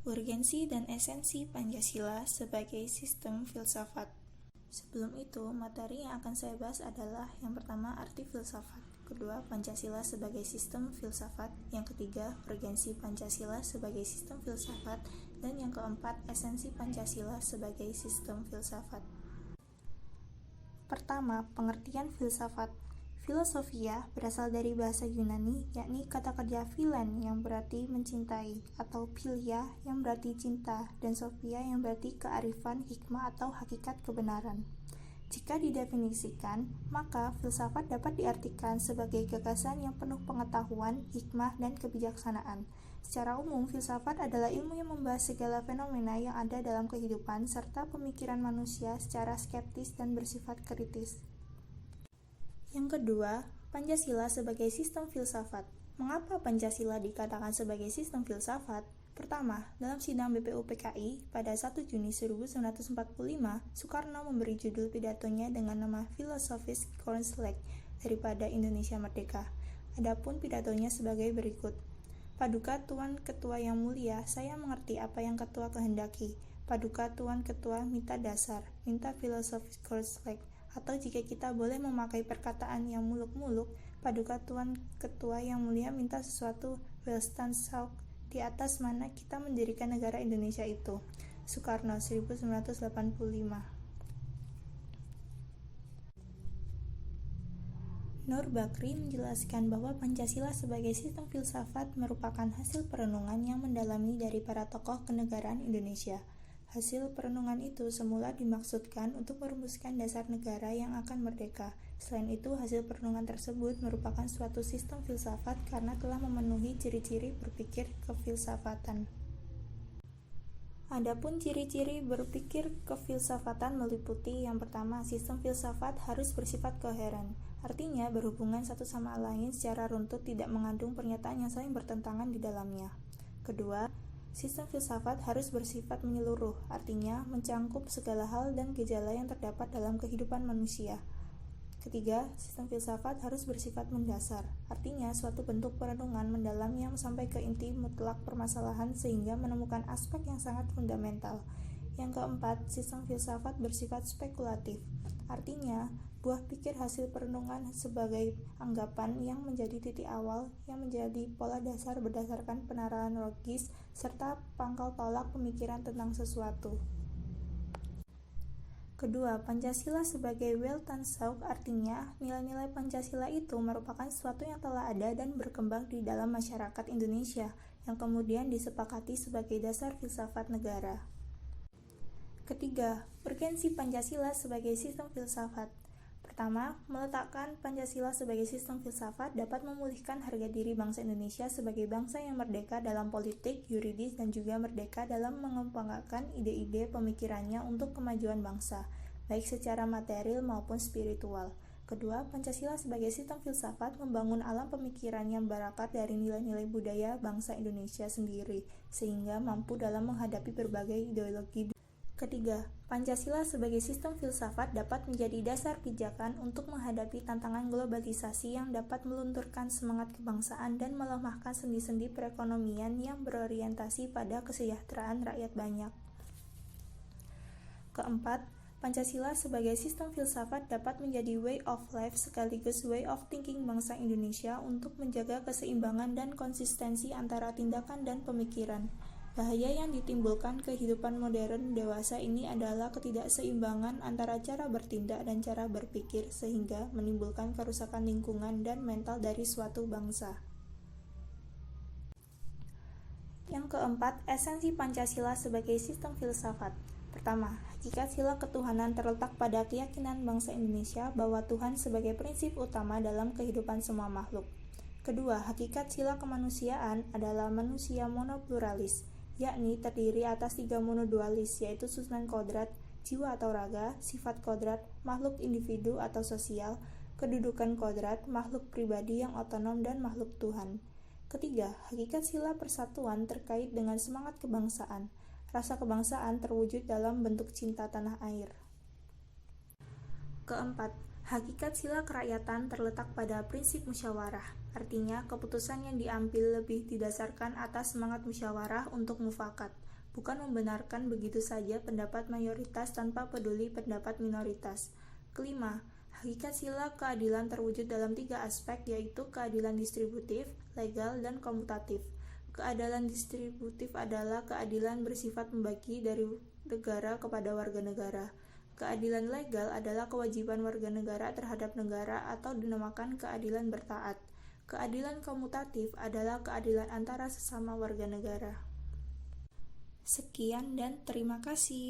Urgensi dan esensi Pancasila sebagai sistem filsafat. Sebelum itu, materi yang akan saya bahas adalah yang pertama, arti filsafat. Kedua, Pancasila sebagai sistem filsafat. Yang ketiga, urgensi Pancasila sebagai sistem filsafat. Dan yang keempat, esensi Pancasila sebagai sistem filsafat. Pertama, pengertian filsafat. Filosofia berasal dari bahasa Yunani, yakni kata kerja philen yang berarti mencintai, atau philia yang berarti cinta, dan sophia yang berarti kearifan, hikmah, atau hakikat kebenaran. Jika didefinisikan, maka filsafat dapat diartikan sebagai gagasan yang penuh pengetahuan, hikmah, dan kebijaksanaan. Secara umum, filsafat adalah ilmu yang membahas segala fenomena yang ada dalam kehidupan serta pemikiran manusia secara skeptis dan bersifat kritis. Yang kedua, Pancasila sebagai sistem filsafat. Mengapa Pancasila dikatakan sebagai sistem filsafat? Pertama, dalam sidang BPUPKI pada 1 Juni 1945, Soekarno memberi judul pidatonya dengan nama Philosophisch Grundslag daripada Indonesia Merdeka. Adapun pidatonya sebagai berikut. Paduka Tuan Ketua yang mulia, saya mengerti apa yang Ketua kehendaki. Paduka Tuan Ketua minta dasar, minta Philosophisch Grundslag. Atau jika kita boleh memakai perkataan yang muluk-muluk, Paduka Tuan Ketua yang mulia minta sesuatu Welstandschaft di atas mana kita mendirikan negara Indonesia itu. Soekarno, 1985. Nur Bakri menjelaskan bahwa Pancasila sebagai sistem filsafat merupakan hasil perenungan yang mendalami dari para tokoh kenegaraan Indonesia. Hasil perenungan itu semula dimaksudkan untuk merumuskan dasar negara yang akan merdeka. Selain itu, hasil perenungan tersebut merupakan suatu sistem filsafat karena telah memenuhi ciri-ciri berpikir kefilsafatan. Adapun ciri-ciri berpikir kefilsafatan meliputi yang pertama, sistem filsafat harus bersifat koheren. Artinya, berhubungan satu sama lain secara runtut, tidak mengandung pernyataan yang saling bertentangan di dalamnya. Kedua, sistem filsafat harus bersifat menyeluruh, artinya mencangkup segala hal dan gejala yang terdapat dalam kehidupan manusia. Ketiga, sistem filsafat harus bersifat mendasar, artinya suatu bentuk perenungan mendalam yang sampai ke inti mutlak permasalahan sehingga menemukan aspek yang sangat fundamental. Yang keempat, sistem filsafat bersifat spekulatif, artinya buah pikir hasil perenungan sebagai anggapan yang menjadi titik awal, yang menjadi pola dasar berdasarkan penerahan logis, serta pangkal tolak pemikiran tentang sesuatu. Kedua, Pancasila sebagai Weltanschauung, artinya nilai-nilai Pancasila itu merupakan sesuatu yang telah ada dan berkembang di dalam masyarakat Indonesia, yang kemudian disepakati sebagai dasar filsafat negara. Ketiga, urgensi Pancasila sebagai sistem filsafat. Pertama, meletakkan Pancasila sebagai sistem filsafat dapat memulihkan harga diri bangsa Indonesia sebagai bangsa yang merdeka dalam politik, yuridis, dan juga merdeka dalam mengembangkan ide-ide pemikirannya untuk kemajuan bangsa, baik secara material maupun spiritual. Kedua, Pancasila sebagai sistem filsafat membangun alam pemikiran yang berakar dari nilai-nilai budaya bangsa Indonesia sendiri, sehingga mampu dalam menghadapi berbagai ideologi. Ketiga, Pancasila sebagai sistem filsafat dapat menjadi dasar pijakan untuk menghadapi tantangan globalisasi yang dapat melunturkan semangat kebangsaan dan melemahkan sendi-sendi perekonomian yang berorientasi pada kesejahteraan rakyat banyak. Keempat, Pancasila sebagai sistem filsafat dapat menjadi way of life sekaligus way of thinking bangsa Indonesia untuk menjaga keseimbangan dan konsistensi antara tindakan dan pemikiran. Bahaya yang ditimbulkan kehidupan modern dewasa ini adalah ketidakseimbangan antara cara bertindak dan cara berpikir sehingga menimbulkan kerusakan lingkungan dan mental dari suatu bangsa. Yang keempat, esensi Pancasila sebagai sistem filsafat. Pertama, hakikat sila ketuhanan terletak pada keyakinan bangsa Indonesia bahwa Tuhan sebagai prinsip utama dalam kehidupan semua makhluk. Kedua, hakikat sila kemanusiaan adalah manusia monopluralis, yakni terdiri atas 3 monodualis, yaitu susunan kodrat, jiwa atau raga, sifat kodrat, makhluk individu atau sosial, kedudukan kodrat, makhluk pribadi yang otonom, dan makhluk Tuhan. Ketiga, hakikat sila persatuan terkait dengan semangat kebangsaan. Rasa kebangsaan terwujud dalam bentuk cinta tanah air. Keempat, hakikat sila kerakyatan terletak pada prinsip musyawarah. Artinya, keputusan yang diambil lebih didasarkan atas semangat musyawarah untuk mufakat, bukan membenarkan begitu saja pendapat mayoritas tanpa peduli pendapat minoritas. Kelima, hakikat sila keadilan terwujud dalam 3 aspek, yaitu keadilan distributif, legal, dan komutatif. Keadilan distributif adalah keadilan bersifat membagi dari negara kepada warga negara. Keadilan legal adalah kewajiban warga negara terhadap negara atau dinamakan keadilan bertaat. Keadilan komutatif adalah keadilan antara sesama warga negara. Sekian dan terima kasih.